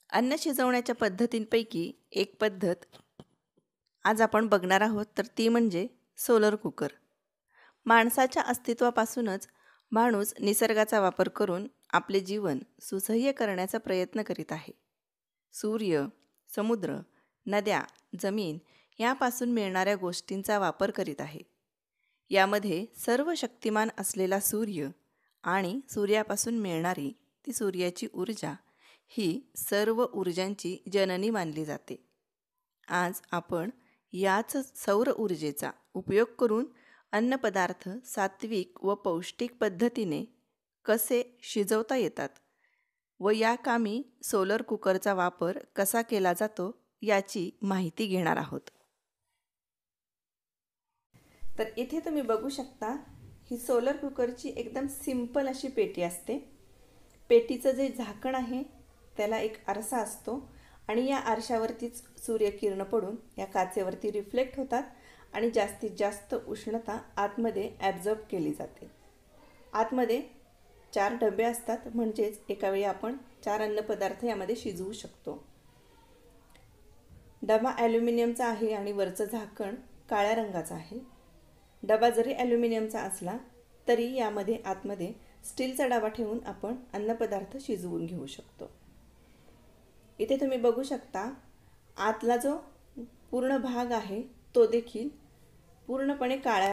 अन्न शिजवण्याच्या पद्धतींपैकी एक पद्धत आज आपण बघणार आहोत, तर ती म्हणजे सोलर कुकर. माणसाच्या अस्तित्वापासूनच माणूस निसर्गाचा वापर करून आपले जीवन सुसह्य करण्याचा प्रयत्न करीत आहे. सूर्य, समुद्र, नद्या, जमीन यापासून मिळणाऱ्या गोष्टींचा वापर करीत आहे. यामध्ये सर्व शक्तिमान असलेला सूर्य आणि सूर्यापासून मिळणारी ती सूर्याची ऊर्जा ही सर्व ऊर्जांची जननी मानली जाते. आज आपण याच सौर ऊर्जेचा उपयोग करून अन्नपदार्थ सात्विक व पौष्टिक पद्धतीने कसे शिजवता येतात व या कामी सोलर कुकरचा वापर कसा केला जातो याची माहिती घेणार आहोत. तर इथे तुम्ही बघू शकता, ही सोलर कुकरची एकदम सिंपल अशी पेटी असते. पेटीचं जे झाकण आहे त्याला एक आरसा असतो आणि या आरशावरतीच सूर्यकिरण पडून या काचेवरती रिफ्लेक्ट होतात आणि जास्तीत जास्त उष्णता आतमध्ये ॲब्झॉर्ब केली जाते. आतमध्ये 4 डबे असतात, म्हणजेच एका वेळी आपण 4 अन्नपदार्थ यामध्ये शिजवू शकतो. डबा ॲल्युमिनियमचा आहे आणि वरचं झाकण काळ्या रंगाचं आहे. डबा जरी ॲल्युमिनियमचा असला तरी यामध्ये आतमध्ये स्टीलचा डबा ठेवून आपण अन्नपदार्थ शिजवून घेऊ शकतो. इथे तुम्ही बघू शकता, आतला जो पूर्ण भाग आहे तो देखील पूर्णपणे काळ्या